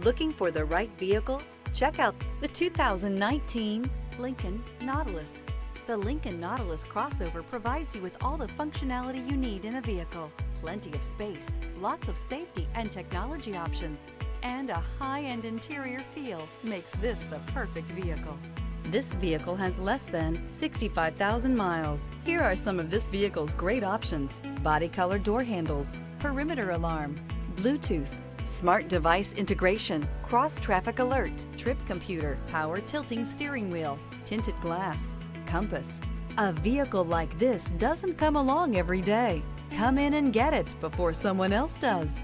Looking for the right vehicle? Check out the 2019 Lincoln Nautilus. The Lincoln Nautilus crossover provides you with all the functionality you need in a vehicle. Plenty of space, lots of safety and technology options, and a high-end interior feel makes this the perfect vehicle. This vehicle has less than 65,000 miles. Here are some of this vehicle's great options: body color door handles, perimeter alarm, Bluetooth, smart device integration, cross traffic alert, trip computer, power tilting steering wheel, tinted glass, compass. A vehicle like this doesn't come along every day. Come in and get it before someone else does.